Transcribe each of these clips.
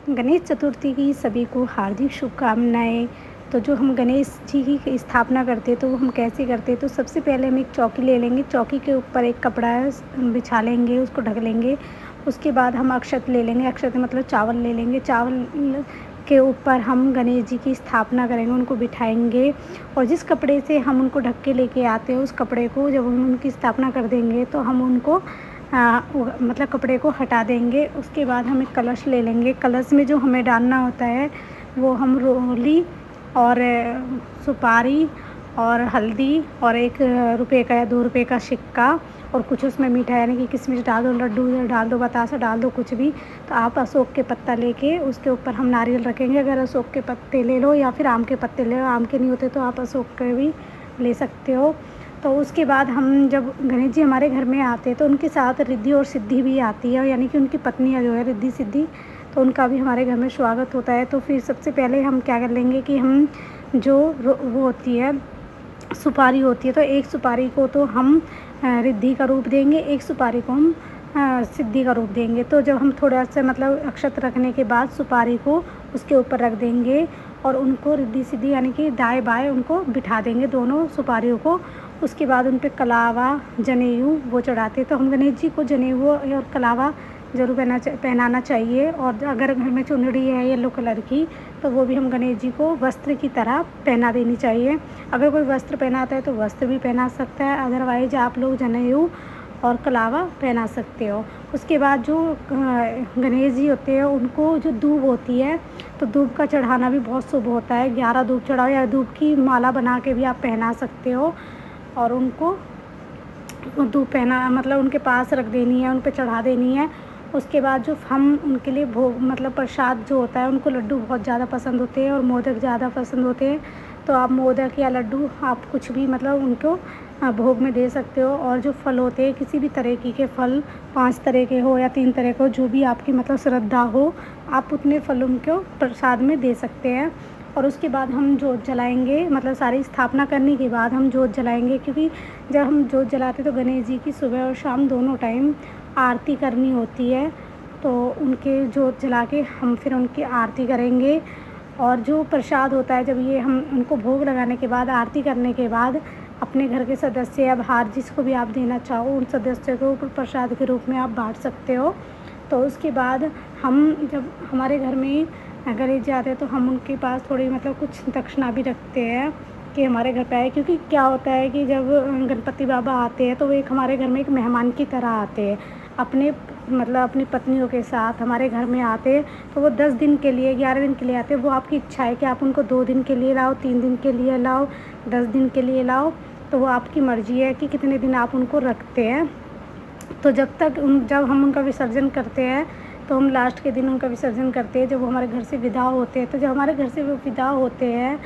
गणेश चतुर्थी की सभी को हार्दिक शुभकामनाएँ। तो जो हम गणेश जी की स्थापना करते हैं तो वो हम कैसे करते हैं, तो सबसे पहले हम एक चौकी ले लेंगे, चौकी के ऊपर एक कपड़ा बिछा लेंगे, उसको ढक लेंगे। उसके बाद हम अक्षत ले लेंगे, अक्षत मतलब चावल ले लेंगे, चावल के ऊपर हम गणेश जी की स्थापना करेंगे, उनको बिठाएँगे और जिस कपड़े से हम उनको ढक के लेके आते हैं, उस कपड़े को जब हम उनकी स्थापना कर देंगे तो हम उनको मतलब कपड़े को हटा देंगे। उसके बाद हम एक कलश ले लेंगे, कलश में जो हमें डालना होता है वो हम रोली और सुपारी और हल्दी और ₹1 का या ₹2 का सिक्का और कुछ उसमें मीठा यानी कि किशमिश डाल दो, लड्डू डाल दो, बतासा डाल दो, कुछ भी। तो आप अशोक के पत्ता लेके उसके ऊपर हम नारियल रखेंगे। अगर अशोक के पत्ते ले लो या फिर आम के पत्ते ले लो, आम के नहीं होते तो आप अशोक के भी ले सकते हो। तो उसके बाद हम जब गणेश जी हमारे घर में आते हैं तो उनके साथ रिद्धि और सिद्धि भी आती है, यानी कि उनकी पत्नियाँ जो है रिद्धि सिद्धि, तो उनका भी हमारे घर में स्वागत होता है। तो फिर सबसे पहले हम क्या कर लेंगे कि हम जो वो होती है सुपारी होती है, तो एक सुपारी को तो हम रिद्धि का रूप देंगे, एक सुपारी को हम सिद्धि का रूप देंगे। तो जब हम थोड़ा सा मतलब अक्षत रखने के बाद सुपारी को उसके ऊपर रख देंगे और उनको रिद्धि सिद्धि यानी कि दाएँ बाएँ उनको बिठा देंगे दोनों सुपारियों को। उसके बाद उन पे कलावा जनेऊ वो चढ़ाते हैं। तो हम गणेश जी को जनेऊ और कलावा ज़रूर पहनाना चाहिए। और अगर घर में चुनरी है येलो कलर की तो वो भी हम गणेश जी को वस्त्र की तरह पहना देनी चाहिए। अगर कोई वस्त्र पहनाता है तो वस्त्र भी पहना सकता है, अदरवाइज आप लोग जनेऊ और कलावा पहना सकते हो। उसके बाद जो गणेश जी होते हैं उनको जो दूब होती है तो दूब का चढ़ाना भी बहुत शुभ होता है। 11 दूब चढ़ाओ या दूब की माला बना के भी आप पहना सकते हो और उनको दूब पहना मतलब उनके पास रख देनी है, उन पे चढ़ा देनी है। उसके बाद जो हम उनके लिए भोग मतलब प्रसाद जो होता है, उनको लड्डू बहुत ज़्यादा पसंद होते हैं और मोदक ज़्यादा पसंद होते हैं। तो आप मोदक या लड्डू आप कुछ भी मतलब उनको भोग में दे सकते हो। और जो फल होते हैं किसी भी तरीके के फल, 5 तरह के हो या 3 तरह के हो, जो भी आपकी मतलब श्रद्धा हो, आप उतने फल उनको प्रसाद में दे सकते हैं। और उसके बाद हम जोत जलाएंगे, मतलब सारी स्थापना करने के बाद हम जोत जलाएंगे, क्योंकि जब हम जोत जलाते तो गणेश जी की सुबह और शाम दोनों टाइम आरती करनी होती है। तो उनके जोत जला के हम फिर उनकी आरती करेंगे। और जो प्रसाद होता है जब ये हम उनको भोग लगाने के बाद आरती करने के बाद अपने घर के सदस्य या बाहर जिसको भी आप देना चाहो उन सदस्यों को प्रसाद के रूप में आप बांट सकते हो। तो उसके बाद हम जब हमारे घर में गणेश जी आते हैं तो हम उनके पास थोड़ी मतलब कुछ दक्षिणा भी रखते हैं कि हमारे घर पे आए, क्योंकि क्या होता है कि जब गणपति बाबा आते हैं तो वो एक हमारे घर में एक मेहमान की तरह आते हैं, अपने मतलब अपनी पत्नियों के साथ हमारे घर में आते हैं। तो वो 10 दिन के लिए 11 दिन के लिए आते हैं। वो आपकी इच्छा है कि आप उनको 2 दिन के लिए लाओ, 3 दिन के लिए लाओ, 10 दिन के लिए लाओ, तो वो आपकी मर्ज़ी है कि कितने दिन आप उनको रखते हैं। तो जब हम उनका विसर्जन करते हैं तो हम लास्ट के दिन उनका विसर्जन करते हैं, जब वो हमारे घर से विदा होते हैं। तो जब हमारे घर से वो विदा होते हैं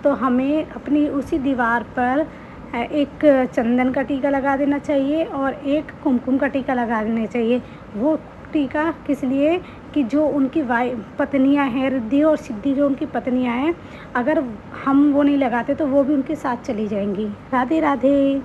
तो हमें अपनी उसी दीवार पर एक चंदन का टीका लगा देना चाहिए और एक कुमकुम का टीका लगा देना चाहिए। वो टीका किस लिए कि जो उनकी पत्नियां हैं, रिद्धि और सिद्धि जो उनकी पत्नियां हैं, अगर हम वो नहीं लगाते तो वो भी उनके साथ चली जाएंगी। राधे राधे।